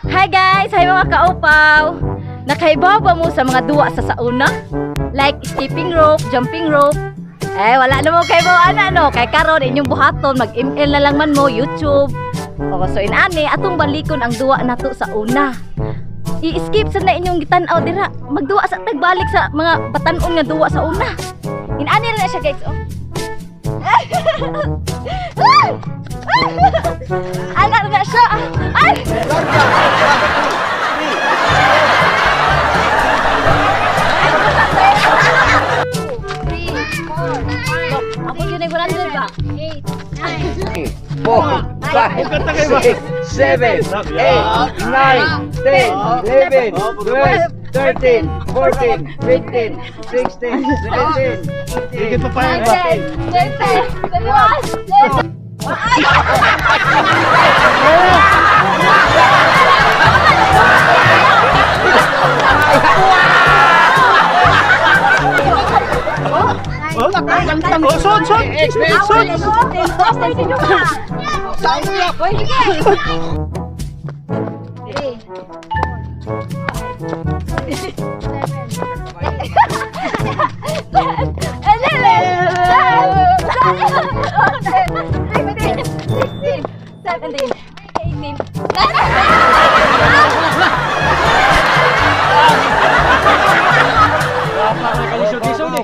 Hi guys! Hi mga kaupaw! Nakaibaw ba mo sa mga duwa sa sauna? Like skipping rope, jumping rope? Wala na mo kaibaw ano? Kay karon inyong buhaton, mag-email na lang man mo, YouTube. O so inani, atong balikon ang duwa nato sa una. I-skip sa na inyong gitanaw dira. Magduwa sa tagbalik sa mga batanon nga duwa sa una. Inani na siya guys, oh. Anak na siya. Ay! Ako yun ay 100 ba? 4, 5, 6, 7, 8, 9, 10, 11, 12, 13, 14, 15, 16, 17, 18, Higit pa pa yan ba?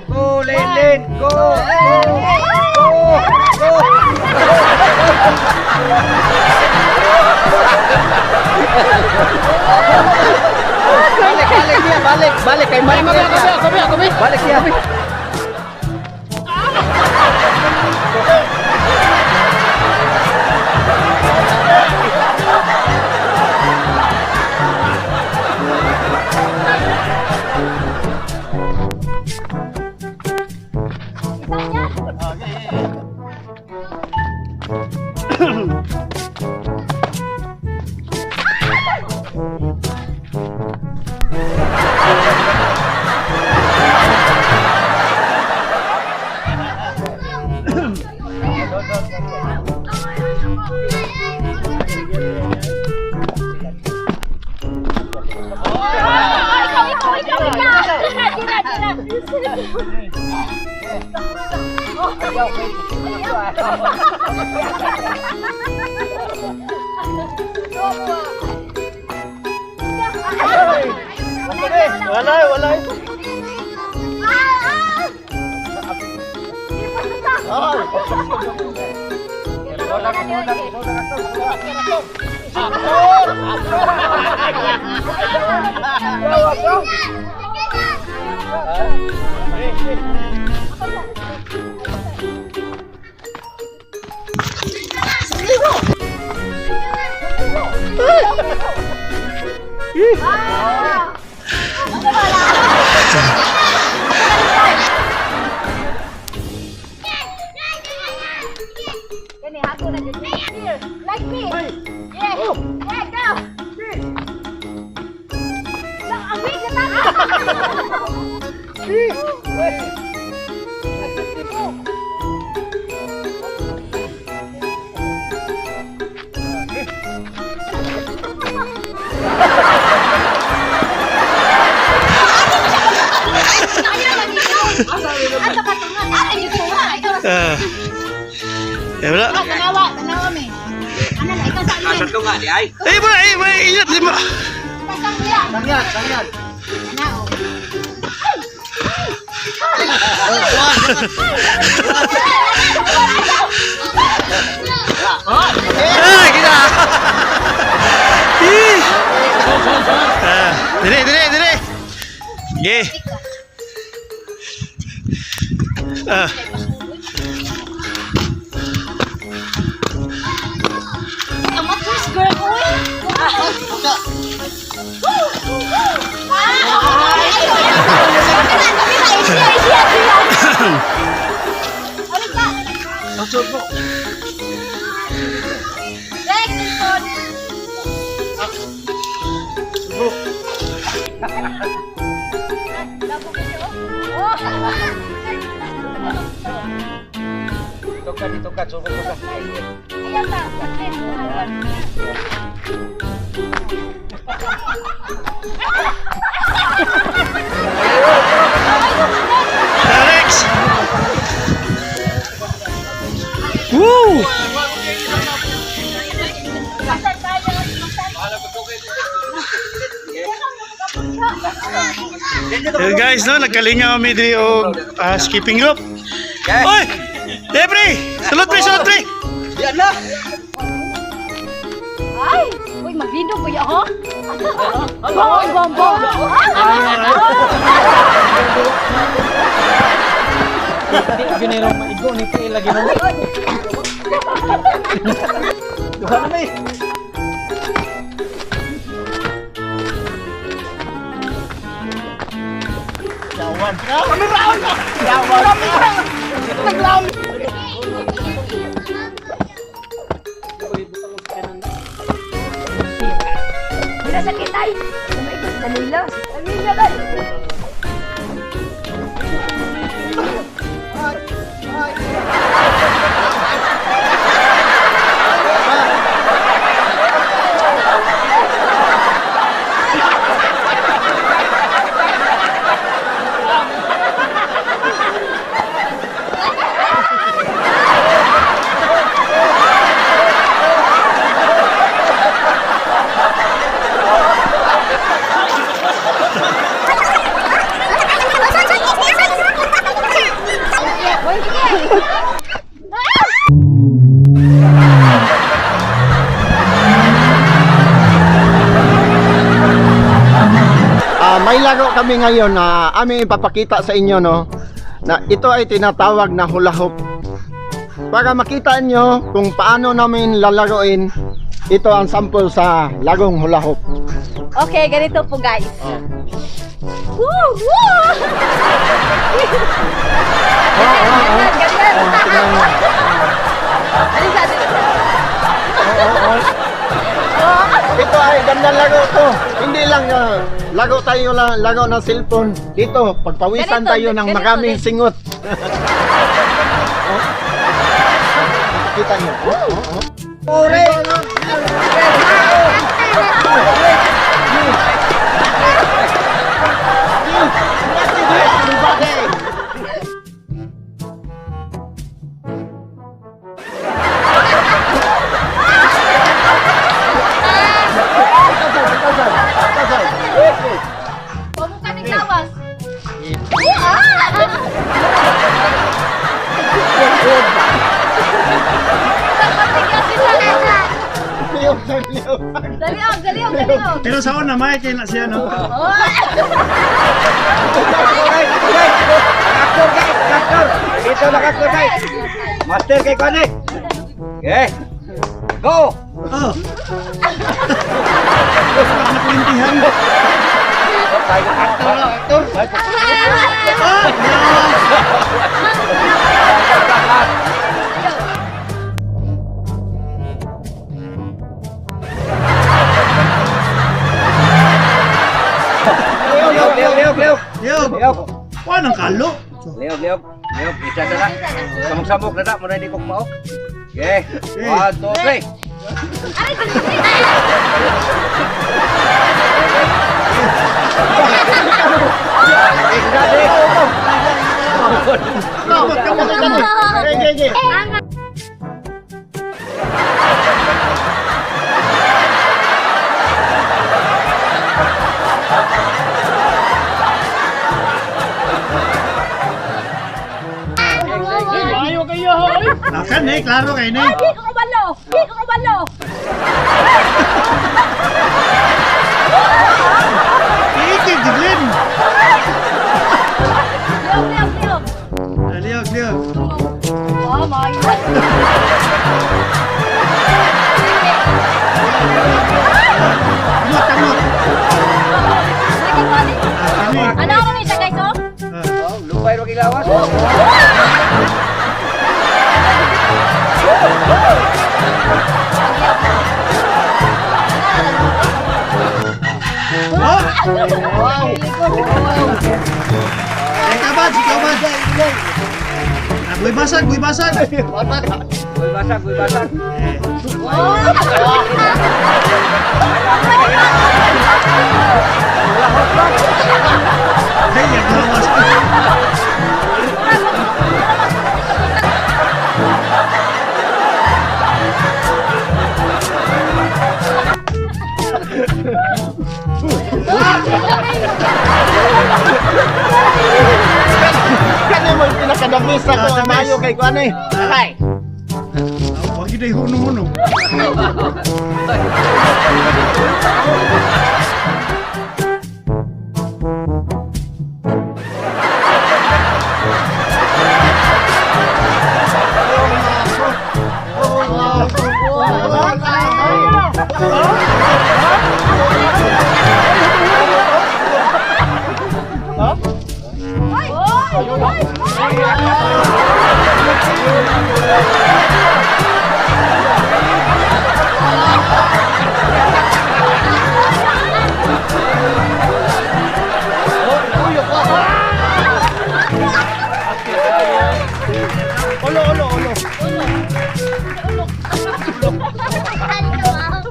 Go, Lenlen! Go! Balik kay Mike. Balik siya. Wala. Like me. Yeah. Yeah, go. Ang big na Wala. Tanawa me. Ano na ikaw sa amin? Asan ko nga di ay? Wala, ingat lima. Sangyan. Kita. Dire. Ge. Dito ka, subok ka. Ayan ta. Alex! Woo! Hey guys, no, nagkalinga kami diri og skipping rope. Oy! Debri! Sulod pre, sulod pre! Yan na. Ay! Uy, magbino po yan, ho? Bong, bong, bong! Ginirong maigo ni Pei lagi mo. Duha na may. Yawan. Kami raon ka. Yawan. Naglam. Bila sakit ay! Dalilos! Dalilos ay! May laro kami ngayon na aming ipapakita sa inyo, no, na ito ay tinatawag na hula hoop. Para makita nyo kung paano namin lalaroin, ito ang sample sa larong hula hoop. Okay, ganito po guys. Woo! Woo! Ganyan, ganyan. Alin sa atin? Ito ay ganda laro to. Hindi lang laro tayo lang, laro ng cellphone. Dito, pagpawisan Ganito, tayo ng ganito maraming din. singot. Kita nyo. Ore. Pamukha ng lawas. Daliog, daliog, daliog. Pero sa una, may kaya na siya, no? Dito nakakur guys. Master kay Kone. Okay. Go. Oh! Nakulintihan. Liog. Yo! Wala nang kalo. Liog. Isa na na. Samok-samok na na. Muna hindi ko kumaok. Okay. 1, 2, 3. Akan nih, klaro kayo nih. Di ko kabalo! Di ko kabalo! Ikig, Jiglin. Liog. Liog. Oh my God! Kamot. Kami. Ano ako may isa guys, oh? Lupay ro gilawas. Ikaw ba? Buy basag. Boy basak. Kani mo yung pinakadabisa ko ang mayo kay kuan eh. Ay. Wag gid huno-huno.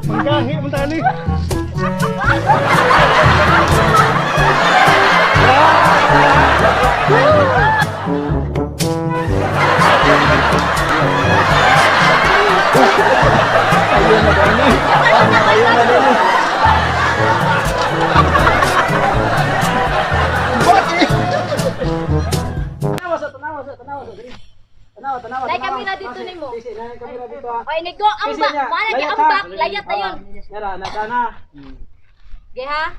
Manggahi mo tali. Dahil kami na dito ni mo. Oy, Nico, ambak. Mana ki ambak? Layat na yun. Yara, natana. Okay ha?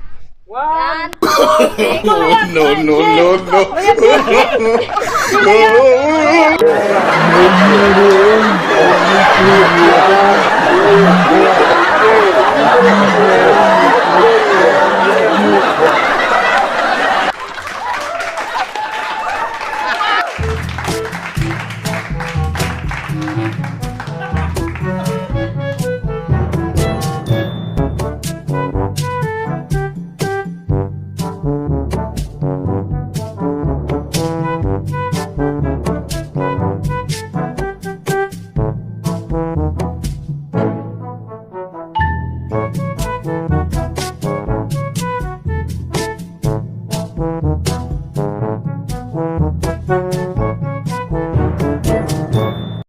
One. Yan. No, no, no, no.